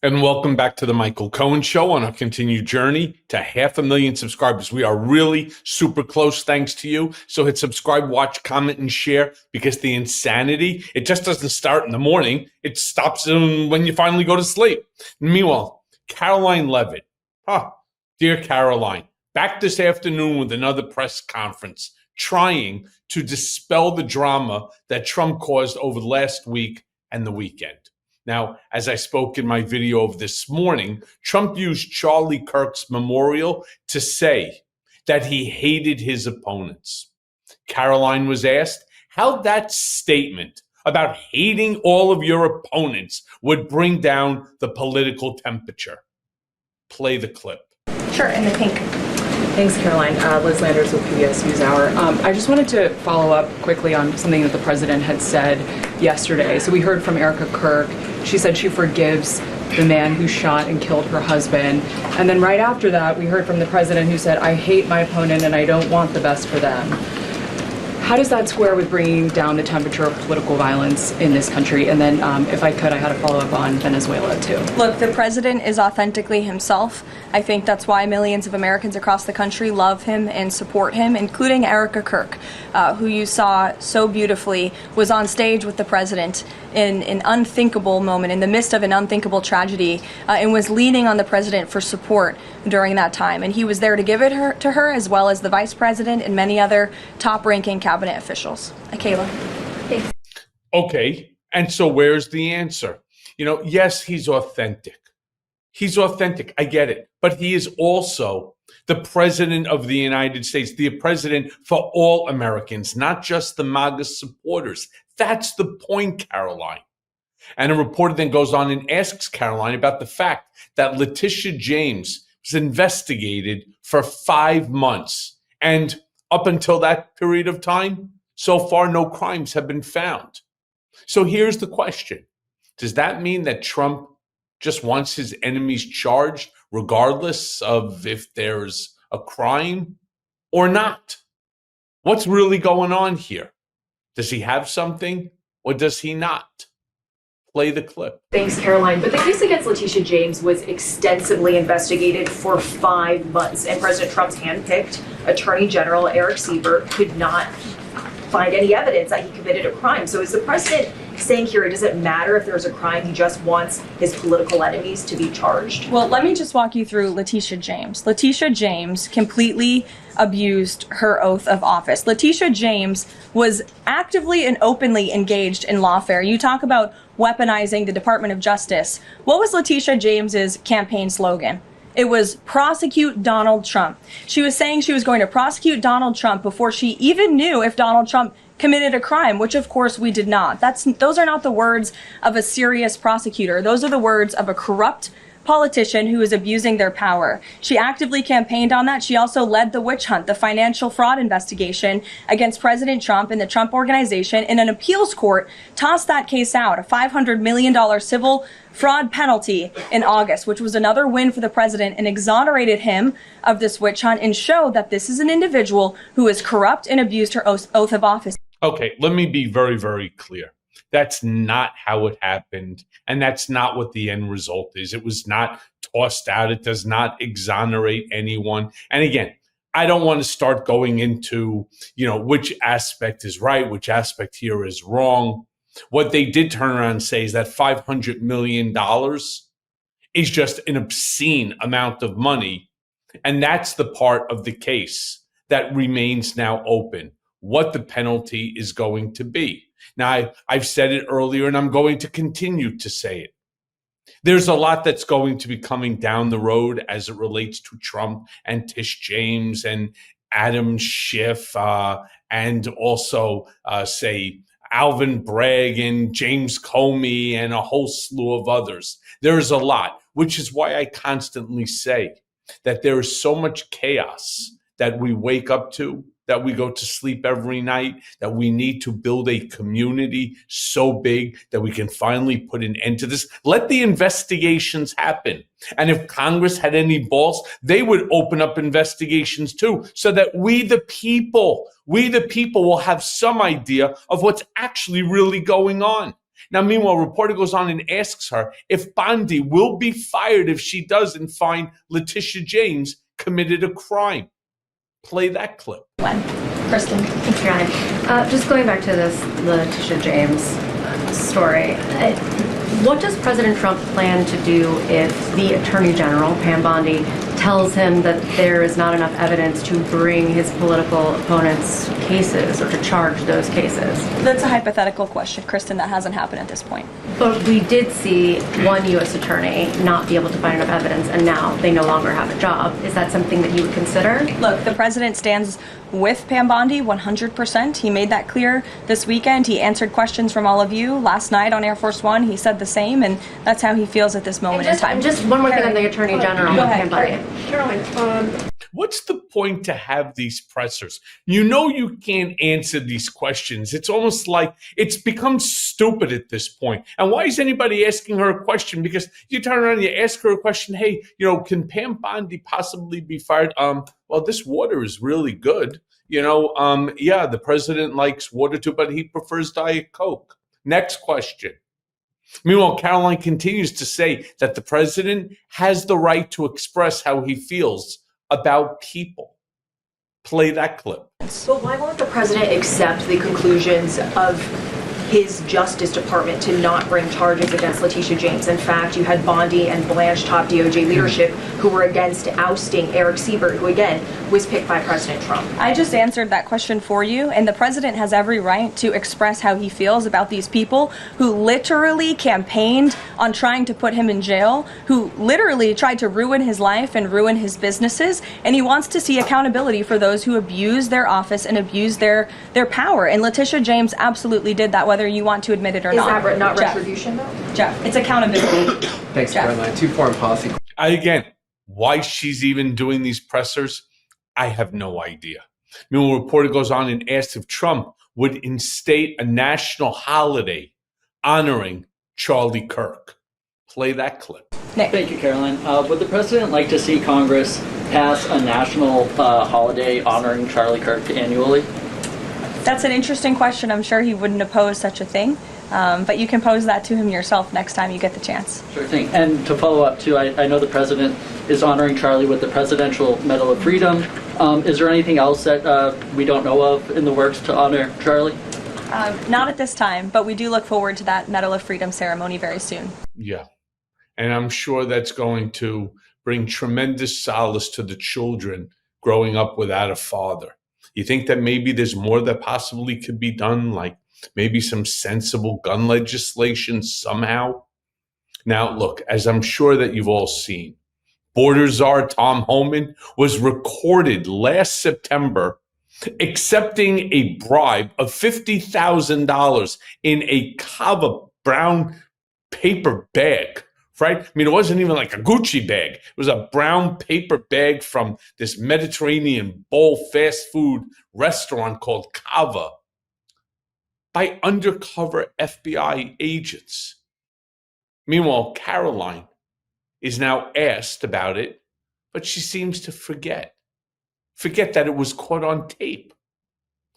And welcome back to the Michael Cohen Show on our continued journey to 500,000 subscribers. We are really super close thanks to you. So hit subscribe, watch, comment, and share, because the insanity, it just doesn't start in the morning. It stops when you finally go to sleep. Meanwhile, Karoline Leavitt. Dear Karoline, back this afternoon with another press conference, trying to dispel the drama that Trump caused over the last week and the weekend. Now, as I spoke in my video of this morning, Trump used Charlie Kirk's memorial to say that he hated his opponents. Karoline was asked how that statement about hating all of your opponents would bring down the political temperature. Play the clip. Sure, in the pink. Thanks, Caroline. Liz Landers with PBS NewsHour. I just wanted to follow up quickly on something that the president had said yesterday. So we heard from Erica Kirk. She said she forgives the man who shot and killed her husband. And then right after that, we heard from the president who said, I hate my opponent and I don't want the best for them. How does that square with bringing down the temperature of political violence in this country? And then, if I could, I had a follow-up on Venezuela, too. Look, the president is authentically himself. I think that's why millions of Americans across the country love him and support him, including Erica Kirk, who you saw so beautifully was on stage with the president in an unthinkable moment, in the midst of an unthinkable tragedy, and was leaning on the president for support during that time. And he was there to give it to her, as well as the vice president and many other top-ranking cabinet officials. Kayla. Thanks. Okay, and so where's the answer? Yes, he's authentic. He's authentic. I get it. But he is also the president of the United States, the president for all Americans, not just the MAGA supporters. That's the point, Karoline. And a reporter then goes on and asks Karoline about the fact that Letitia James was investigated for 5 months. And up until that period of time, so far, no crimes have been found. So here's the question. Does that mean that Trump just wants his enemies charged regardless of if there's a crime or not? What's really going on here? Does he have something or does he not? Play the clip. Thanks, Caroline. But the case against Letitia James was extensively investigated for 5 months, and President Trump's handpicked Attorney General Eric Siebert could not find any evidence that he committed a crime. So is the president saying here it doesn't matter if there's a crime, he just wants his political enemies to be charged? Well, let me just walk you through Letitia James. Letitia James completely abused her oath of office. Letitia James was actively and openly engaged in lawfare. You talk about weaponizing the Department of Justice. What was Letitia James's campaign slogan? It was prosecute Donald Trump. She was saying she was going to prosecute Donald Trump before she even knew if Donald Trump committed a crime, which of course we did not. Those are not the words of a serious prosecutor. Those are the words of a corrupt politician who is abusing their power. She actively campaigned on that. She also led the witch hunt, the financial fraud investigation against President Trump and the Trump Organization, and an appeals court tossed that case out, a $500 million civil fraud penalty in August, which was another win for the president and exonerated him of this witch hunt and showed that this is an individual who is corrupt and abused her oath of office. Okay, let me be very, very clear. That's not how it happened, and that's not what the end result is. It was not tossed out. It does not exonerate anyone. And again, I don't want to start going into, which aspect is right, which aspect here is wrong. What they did turn around and say is that $500 million is just an obscene amount of money. And that's the part of the case that remains now open, what the penalty is going to be. Now, I've said it earlier, and I'm going to continue to say it. There's a lot that's going to be coming down the road as it relates to Trump and Tish James and Adam Schiff and also, say, Alvin Bragg and James Comey and a whole slew of others. There's a lot, which is why I constantly say that there is so much chaos that we wake up to, that we go to sleep every night, that we need to build a community so big that we can finally put an end to this. Let the investigations happen. And if Congress had any balls, they would open up investigations too, so that we the people will have some idea of what's actually really going on. Now, meanwhile, reporter goes on and asks her if Bondi will be fired if she doesn't find Letitia James committed a crime. Play that clip. When? Kristen. Thanks, Ryan. Just going back to this Letitia James story. What does President Trump plan to do if the Attorney General, Pam Bondi, tells him that there is not enough evidence to bring his political opponents' cases or to charge those cases? That's a hypothetical question, Kristen. That hasn't happened at this point. But we did see one U.S. attorney not be able to find enough evidence, and now they no longer have a job. Is that something that you would consider? Look, the president stands with Pam Bondi 100%. He made that clear this weekend. He answered questions from all of you last night on Air Force One. He said the same, and that's how he feels at this moment in time. Just one more thing on the Attorney General. Go ahead, Pam Bondi. Karoline, What's the point to have these pressers? You know you can't answer these questions. It's almost like it's become stupid at this point. And why is anybody asking her a question? Because you turn around and you ask her a question, hey, can Pam Bondi possibly be fired? Well, this water is really good. Yeah, the president likes water too, but he prefers Diet Coke. Next question. Meanwhile, Karoline continues to say that the president has the right to express how he feels about people. Play that clip. But why won't the president accept the conclusions of his Justice Department to not bring charges against Letitia James? In fact, you had Bondi and Blanche top DOJ leadership who were against ousting Eric Siebert, who again was picked by President Trump. I just answered that question for you, and the president has every right to express how he feels about these people who literally campaigned on trying to put him in jail, who literally tried to ruin his life and ruin his businesses, and he wants to see accountability for those who abuse their office and abuse their power. And Letitia James absolutely did that, whether you want to admit it or not. Is that not Jeff. retribution, though? Jeff, it's accountability. thanks, Jeff. Karoline. Two foreign policy. Again, why she's even doing these pressers, I have no idea. Meanwhile, a reporter goes on and asks if Trump would instate a national holiday honoring Charlie Kirk. Play that clip. Nick. Thank you, Caroline. Would the president like to see Congress pass a national holiday honoring Charlie Kirk annually? That's an interesting question. I'm sure he wouldn't oppose such a thing. But you can pose that to him yourself next time you get the chance. Sure thing. And to follow up, too, I know the president is honoring Charlie with the Presidential Medal of Freedom. Is there anything else that we don't know of in the works to honor Charlie? Not at this time, but we do look forward to that Medal of Freedom ceremony very soon. Yeah. And I'm sure that's going to bring tremendous solace to the children growing up without a father. You think that maybe there's more that possibly could be done, like maybe some sensible gun legislation somehow? Now, look, as I'm sure that you've all seen, border czar Tom Homan was recorded last September accepting a bribe of $50,000 in a Kava brown paper bag, right? I mean, it wasn't even like a Gucci bag. It was a brown paper bag from this Mediterranean bowl fast food restaurant called Kava by undercover FBI agents. Meanwhile, Karoline is now asked about it, but she seems to forget that it was caught on tape.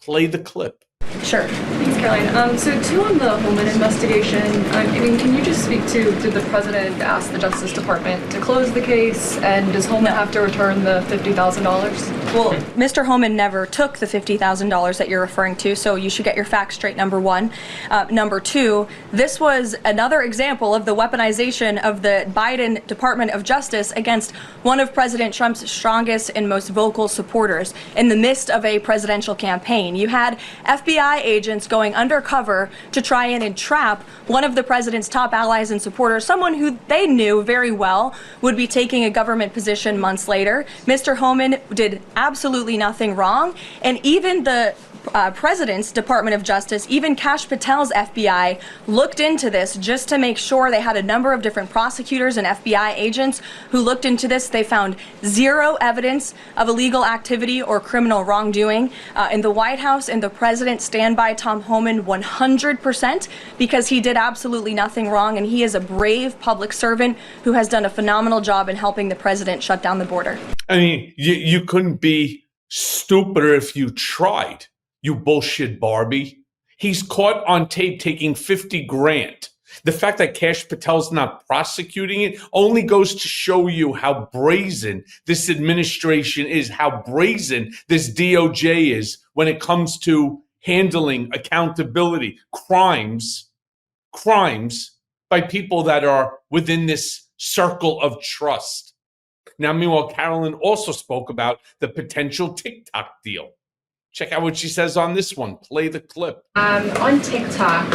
Play the clip. Sure. Thanks, Caroline. So two on the Homan investigation. Can you just speak to, did the president ask the Justice Department to close the case? And does Homan have to return the $50,000? Well, Mr. Homan never took the $50,000 that you're referring to, so you should get your facts straight, number one. Number two, this was another example of the weaponization of the Biden Department of Justice against one of President Trump's strongest and most vocal supporters in the midst of a presidential campaign. You had FBI agents going undercover to try and entrap one of the president's top allies and supporters, someone who they knew very well would be taking a government position months later. Mr. Homan did absolutely nothing wrong, and even the President's Department of Justice, even Kash Patel's FBI, looked into this just to make sure. They had a number of different prosecutors and FBI agents who looked into this. They found zero evidence of illegal activity or criminal wrongdoing in the White House, and the president stand by Tom Homan 100% because he did absolutely nothing wrong, and he is a brave public servant who has done a phenomenal job in helping the president shut down the border. I mean, you couldn't be stupider if you tried. You bullshit Barbie. He's caught on tape taking 50 grand. The fact that Kash Patel's not prosecuting it only goes to show you how brazen this administration is, how brazen this DOJ is when it comes to handling accountability, crimes by people that are within this circle of trust. Now, meanwhile, Karoline also spoke about the potential TikTok deal. Check out what she says on this one. Play the clip. On TikTok,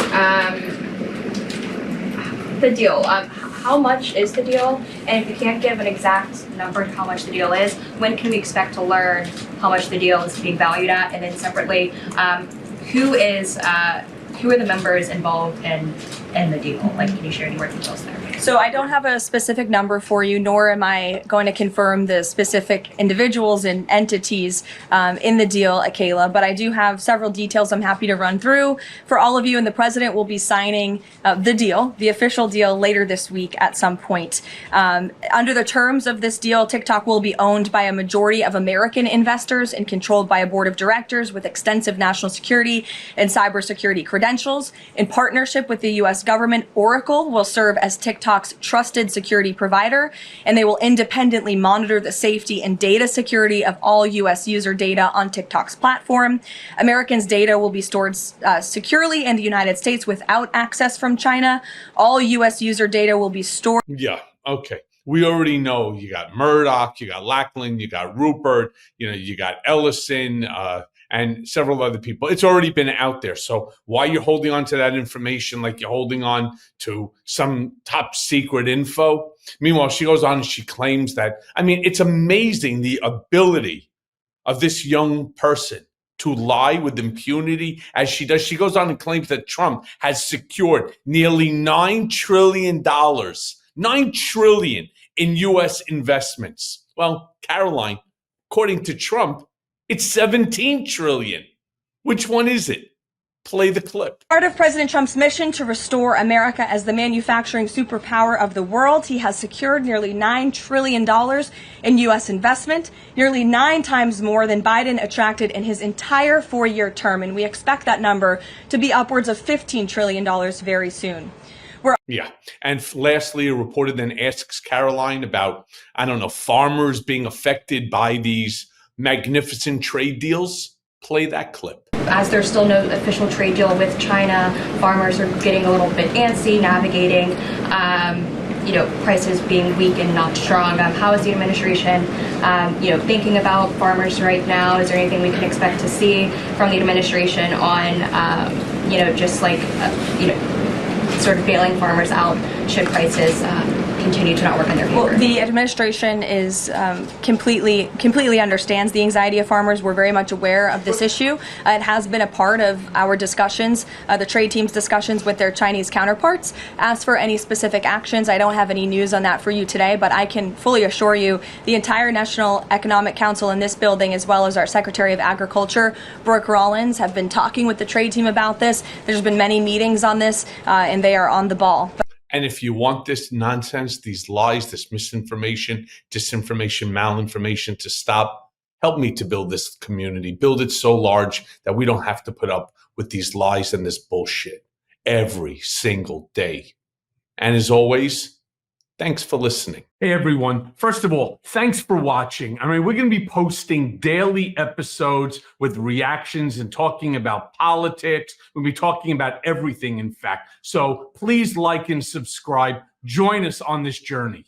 the deal. How much is the deal? And if you can't give an exact number of how much the deal is, when can we expect to learn how much the deal is being valued at? And then separately, who are the members involved in the deal? Like, can you share any more details there? So I don't have a specific number for you, nor am I going to confirm the specific individuals and entities in the deal, Kayla, but I do have several details I'm happy to run through for all of you, and the president will be signing the deal, the official deal, later this week at some point. Under the terms of this deal, TikTok will be owned by a majority of American investors and controlled by a board of directors with extensive national security and cybersecurity credentials. In partnership with the U.S. government, Oracle will serve as TikTok's trusted security provider, and they will independently monitor the safety and data security of all U.S. user data on TikTok's platform. Americans' data will be stored securely in the United States without access from China. All U.S. user data will be stored. Yeah, okay. We already know you got Murdoch, you got Lackland, you got Rupert, you got Ellison, and several other people. It's already been out there. So why you're holding on to that information like you're holding on to some top secret info? Meanwhile, she goes on and she claims that, it's amazing the ability of this young person to lie with impunity as she does. She goes on and claims that Trump has secured nearly $9 trillion, $9 trillion in U.S. investments. Well, Karoline, according to Trump, it's 17 trillion. Which one is it? Play the clip. Part of President Trump's mission to restore America as the manufacturing superpower of the world, he has secured nearly $9 trillion in U.S. investment, nearly 9 times more than Biden attracted in his entire 4-year term. And we expect that number to be upwards of $15 trillion very soon. Yeah. And lastly, a reporter then asks Karoline about, farmers being affected by these magnificent trade deals. Play that clip. As there's still no official trade deal with China, farmers are getting a little bit antsy, navigating, prices being weak and not strong. How is the administration, thinking about farmers right now? Is there anything we can expect to see from the administration on, sort of bailing farmers out should prices continue to not work in their favor? Well, the administration is completely understands the anxiety of farmers. We're very much aware of this issue. It has been a part of our discussions, the trade team's discussions with their Chinese counterparts. As for any specific actions, I don't have any news on that for you today, but I can fully assure you the entire National Economic Council in this building, as well as our Secretary of Agriculture, Brooke Rollins, have been talking with the trade team about this. There's been many meetings on this, and they are on the ball. And if you want this nonsense, these lies, this misinformation, disinformation, malinformation to stop, help me to build this community, build it so large that we don't have to put up with these lies and this bullshit every single day. And as always, thanks for listening. Hey, everyone. First of all, thanks for watching. We're going to be posting daily episodes with reactions and talking about politics. We'll be talking about everything, in fact. So please like and subscribe. Join us on this journey.